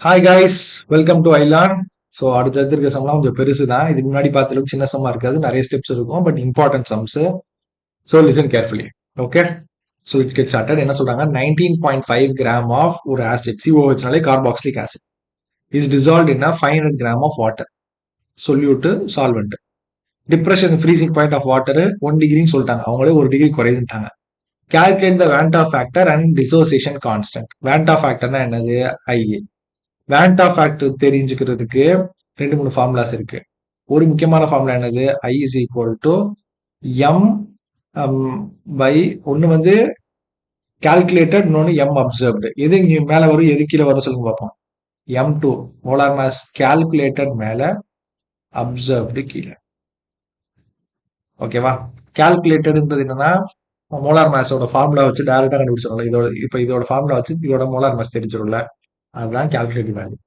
Hi guys, welcome to ஐலான். So அடுத்தடுத்து இருக்க சம்லாம் கொஞ்சம் பெருசு தான். இதுக்கு முன்னாடி பார்த்த அளவுக்கு சின்ன சம்மா இருக்காது, நிறைய ஸ்டெப்ஸ் இருக்கும், but important sums. So listen carefully. Okay, so it's get started. என்ன சொல்றாங்க? 19.5 கிராம் ஆஃப் ஒரு ஆசிட், சிஓஹெச்னாலே carboxylic acid, is dissolve in 500 gram of water, solute solvent. Depression freezing point of water 1 டிகிரின்னு சொல்லிட்டாங்க, அவங்களே 1 டிகிரி குறையுதுட்டாங்க. கால்குலேட் த வேண்டா factor and dissociation constant. வேண்டா ஃபேக்டர்னா என்னது? ஐ. வேண்டா ஃபேக்டர் தெரிஞ்சுக்கிறதுக்கு 2-3 ஃபார்முலாஸ் இருக்கு. ஒரு முக்கியமான ஃபார்முலா என்னது? I is equal to M by ஒன்று வந்து கால்குலேட்டட், இன்னொன்று எம் அப்சர்வ்டு. எது இங்கே மேலே வரும், எது கீழே வரும் சொல்லுங்க பார்ப்போம். M2 மோலார் மாஸ் கால்குலேட்டட் மேலே, அப்சர்வ்டு கீழே. ஓகேவா? கால்குலேட்டட்ன்றது என்னன்னா மோலார் மாஸோட ஃபார்முலா வச்சு டைரக்டா கண்டுபிடிச்சிடல. இதோட ஃபார்முலா வச்சு இதோட மோலார் மாஸ் தெரிஞ்சிடும்ல, அதுதான் கால்குலேட்டிவ் வேல்யூ.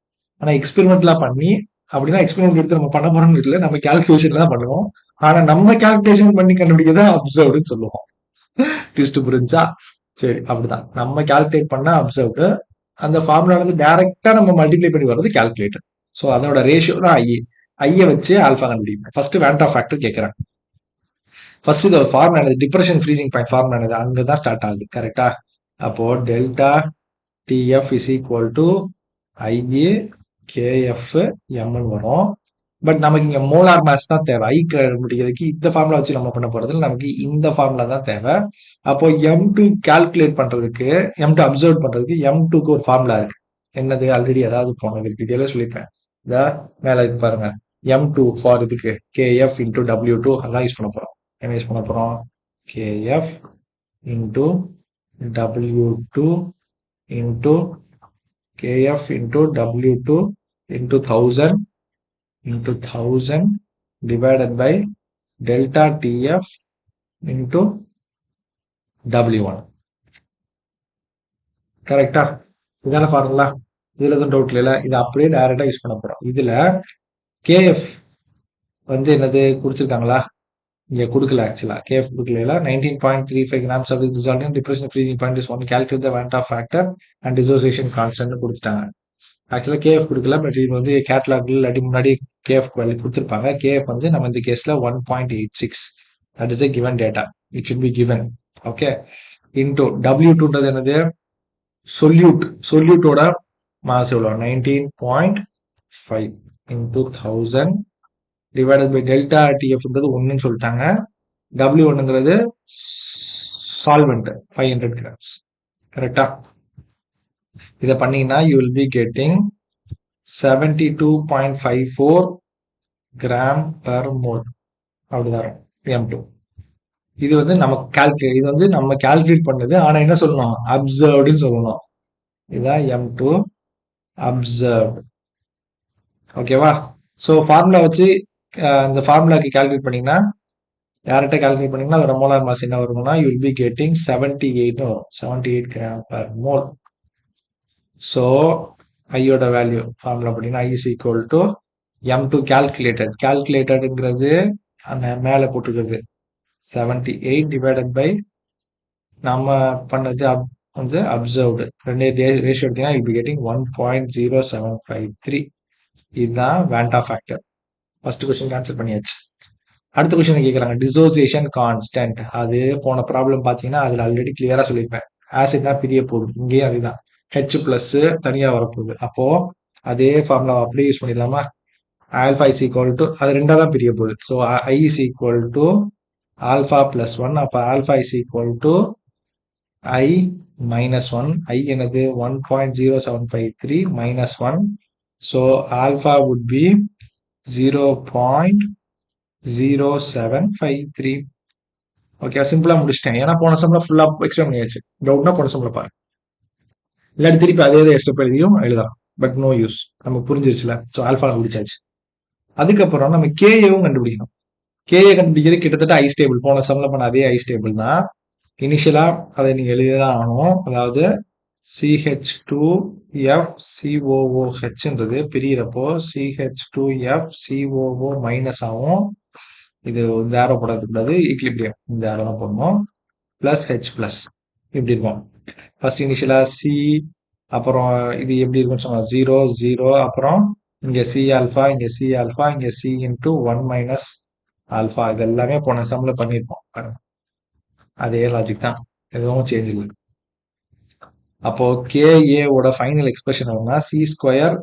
ஆனா எக்ஸ்பெரிமெண்ட்லாம் பண்ணி, அப்படின்னா எக்ஸ்பெரிமெண்ட் எடுத்து நம்ம பண்ண போறோம்னு இல்லை, நம்ம கால்குலேஷன் தான் பண்ணுவோம். ஆனா நம்ம கால்குலேஷன் பண்ணி கண்டுபிடிக்கிறத அப்சர்வ்டுன்னு சொல்லுவோம். ட்விஸ்ட் புரிஞ்சா? சரி, அப்படிதான் நம்ம கால்குலேட் பண்ண அப்சர்வ்டு. அந்த ஃபார்முலா வந்து டைரக்டா நம்ம மல்டிப்ளை பண்ணி வர்றது கால்குலேட்டர். ஸோ அதோட ரேஷியோ தான் ஐ. ஐயை வச்சு ஆல்பா கண்டுபிடிப்போம். ஃபர்ஸ்ட் வேண்டா ஃபேக்டர் கேட்கறேன். ஃபர்ஸ்ட் இதோட ஃபார்முலா என்னது? டிப்ரெஷன் ஃப்ரீசிங் பாயிண்ட் ஃபார்முலா என்னது? அங்கதான் ஸ்டார்ட் ஆகுது. கரெக்டா? அப்போ delta TF is equal to IA KF எம்னு வரும். பட் நமக்கு இங்க மோலார் மாஸ் தான் தேவை. ஐ கண்டுபிடிக்கிறதுக்கு இந்த ஃபார்முலா வச்சு நம்ம பண்ண போறது நமக்கு இந்த ஃபார்முலா தான் தேவை. அப்போ M2 கால்குலேட் பண்றதுக்கு, M2 அப்சர்வ் பண்றதுக்கு M2க்கு ஒரு ஃபார்முலா இருக்கு. என்னது? ஆல்ரெடி ஏதாவது போனது டீட்டெயிலாக சொல்லிப்பேன். இந்த மேல இருக்கு பாருங்க, M2 ஃபார் இதுக்கு KF இன்டூ W2 அதான் யூஸ் பண்ண போறோம். என்ன யூஸ் பண்ண போறோம்? KF into W2 into KF into W2 into 1000 divided by delta TF into W1. கரெக்டா? இதான ஃபார்முலா. இதுல எதுவும் டவுட் இல்ல. இது அப்படியே டைரக்டா யூஸ் பண்ண போறோம். இதுல KF வந்து என்னது கொடுத்துருக்காங்களா? இங்க கொடுக்கல. ஆக்சுவலா KF கொடுக்கல. 19.35 grams of dissolved in depression freezing point is one. Calculate the Van't factor and dissociation constant கொடுத்துட்டாங்க. ஆக்சுவலா கேஎஃப் கொடுக்கல, பட் இது வந்து கேட்லாக்ல இல்லாட்டி முன்னாடி கேஎஃப் வேல்யூ கொடுத்துருப்பாங்க. கேஎஃப் வந்து நம்ம இந்த கேஸ்ல 1.86, that is a given data, it should be given. Okay, into W2ன்றது என்னது? சொல்யூட்டோட மாஸ் எவ்வளோ? 19.5 இன்டூ 1000 டிவைடட் பை டெல்டா டிஎஃப்ன்றது 1ன்னு சொல்லிட்டாங்க. W1ங்கிறது சால்வெண்ட் 500 கிராம்ஸ். கரெக்டா? இதை பண்ணீங்கன்னா you will be getting 72.54 gram per mole. அப்படிதான் M2. இது வந்து நம்ம கால்குலேட் பண்ணது. ஆனா என்ன சொல்லணும்? அப்சர்வ்டுன்னு சொல்லணும். இதான் M2 அப்சர்வ்டு. ஓகேவா? ஸோ ஃபார்முலா வச்சு இந்த ஃபார்முலாக்கு கால்குலேட் பண்ணீங்கன்னா, டேரக்டா கால்குலேட் பண்ணீங்கன்னா அதோட மோலார் மாஸ் என்ன வரும்னா யூ வில் பி கெட்டிங் 78 வரும். 78 கிராம் பர் மோல். ஸோ ஐயோட வேல்யூ ஃபார்முலா பார்த்தீங்கன்னா I is equal to M2 கால்குலேட்டட்ங்கிறது அந்த மேலே போட்டுருக்கிறது 78 டிவைடட் பை நம்ம பண்ணது வந்து அப்சர்வ்டு. ரெண்டு ரேஷியோ எடுத்தீங்கன்னா யூ பி கெட்டிங் 1.0753. இதுதான் வேண்டா ஃபேக்டர். ஃபர்ஸ்ட் கொஸ்டின் ஆன்சர் பண்ணியாச்சு. அடுத்த கொஸ்டின் கேட்குறாங்க டிசோசியேஷன் கான்ஸ்டன்ட். அது போன ப்ராப்ளம் பார்த்தீங்கன்னா அதில் ஆல்ரெடி கிளியரா சொல்லியிருப்பேன். ஆசிட் தான் பிரிய போகுது, இங்கேயும் அதுதான் H பிளஸ் தனியாக வரப்போகுது. அப்போ அதே ஃபார்முலா அப்படியே யூஸ் பண்ணிடலாமா? ஆல்ஃபா இஸ் ஈக்குவல் டு, அது ரெண்டா தான் பிரிய போகுது. So I is equal to alpha plus 1. அப்போ alpha is equal to I minus 1. ஐ என்னது? 1.0753 minus 1. So alpha would be 0.0753. Okay, சிம்பிளா முடிச்சிட்டேன். ஏன்னா போன சம்ல ஃபுல்லா எக்ஸ்பிளைன் பண்ணியாச்சு. டவுட்னா போன சம்ல பாரு, இல்லாட்டி திருப்பி அதே ஸ்டெப் எழுதியும் எழுதலாம். பட் நோ யூஸ், நமக்கு புரிஞ்சிருச்சுல. ஸோ ஆல்ஃபா முடிச்சாச்சு. அதுக்கப்புறம் நம்ம கேஏவும் கண்டுபிடிக்கணும். கேஏ கண்டுபிடிக்கிறது கிட்டத்தட்ட ஐ ஸ்டேபிள், போன சம்ல பண்ண அதே ஐ ஸ்டேபிள் தான். இனிஷியலா அதை நீங்க எழுதிதான் ஆகணும். அதாவது CH2FCOOHன்றது பிரியறப்போ CH2F COO மைனஸ் ஆகும். இது இந்த ஆரோ போடக்கூடாது, ஈக்லிபிரியம் இந்த ஆரோ தான் போடணும். பிளஸ் H பிளஸ் இப்படி இருக்கும். ஃபர்ஸ்ட் இனிஷியலா அப்புறம் இது எப்படி இருக்குன்னு சொன்னா 0 0 அப்புறம் இங்க சி ஆல்ஃபா இங்க சி ஆல்ஃபா இங்க சி இன்டூ 1 மைனஸ் ஆல்ஃபா இது எல்லாமே போன சம்ல பண்ணியிருப்போம் பாருங்க. அதே லாஜிக் தான், எதுவும் சேஞ்ச் இல்லை. அப்போ KA ஓட ஃபைனல் எக்ஸ்பிரஷன் வரும்னா C square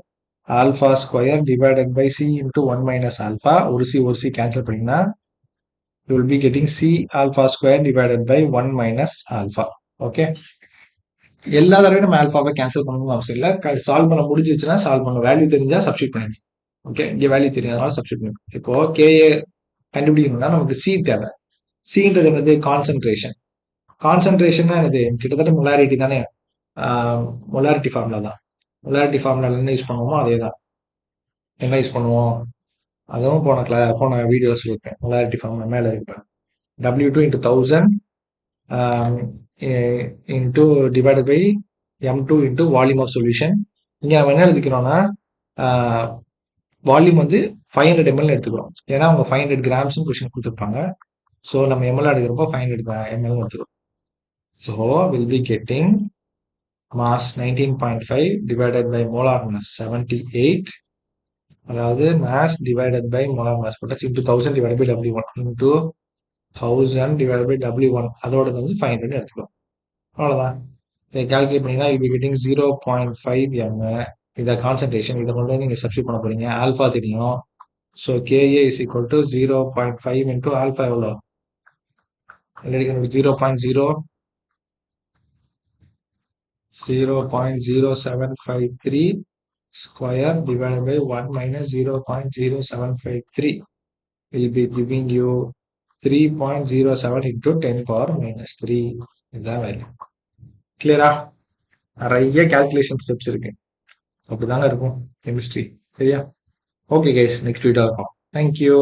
alpha square divided by C into 1 minus alpha ஒரு சி கேன்சல் பண்ணீங்கன்னா you will be getting C alpha square divided by 1 minus alpha. Okay, எல்லா தடவையும் நம்ம ஆல்பாவை கேன்சல் பண்ணணும்னு அவசியம் இல்லை. சால்வ் பண்ண முடிஞ்சிச்சுன்னா சால்வ் பண்ண வேல்யூ தெரிஞ்சா சப்ஸ்டியூட் பண்ணிடணும். ஓகே, இங்கே வேல்யூ தெரியாதனால சப்ஸ்டியூட் பண்ணிடணும். இப்போ கேஏ கண்டுபிடிக்கணும்னா நமக்கு சி தேவை. சின்றது என்னது? கான்சென்ட்ரேஷன். கான்சென்ட்ரேஷன்னா என்னது? கிட்டத்தட்ட மொலாரிட்டி தானே. மொலாரிட்டி ஃபார்முலா தான். மொலாரிட்டி ஃபார்முலா என்ன யூஸ் பண்ணுவோமோ அதே தான். என்ன யூஸ் பண்ணுவோம்? அதுவும் போன வீடியோல சொல்லியிருப்பேன். மொலாரிட்டி ஃபார்முலா மேலே இருப்பேன். W2 into 1000 into divided by M2 into volume of solution. இங்க நம்ம என்ன எடுத்துக்கிறோம்னா வால்யூம் வந்து 500 ml எடுத்துக்கிறோம். ஏன்னா அவங்க 500 கிராம்ஸ் கொஸ்டின் கொடுத்துருப்பாங்க. ஸோ நம்ம எம்எல் எடுக்கிறப்போ 500 ml எடுத்துக்கிறோம். So will be getting mass 19.5 divided by molar mass 78. அதாவது mass divided by molar mass போட்டாச்சு into 1000 divided by W1 into 1000 divided by W1 அதோடது வந்து 500 எடுத்துக்கிறோம். அவ்வளோதான். இதை கால்குலேட் பண்ணிங்கன்னா இது கெட்டிங் 0.5 m. இதை கான்சன்ட்ரேஷன் இதை கொண்டு வந்து நீங்கள் சப்ஸ்டியூட் பண்ண போறீங்க. ஆல்ஃபா தெரியும். So KA is equal to 0.5 into alpha எவ்வளோ? Already 0.0753 square divided by 1 minus 0.0753 will be giving you 3.07 into 10 power minus 3 இதுதான் வேல்யூ. கிளியரா? நிறைய கால்குலேஷன் ஸ்டெப்ஸ் இருக்கு. அப்படிதாங்க இருக்கும் கெமிஸ்ட்ரி. சரியா? ஓகே கைஸ், நெக்ஸ்ட் வீடியோ இருக்கும். தேங்க்யூ.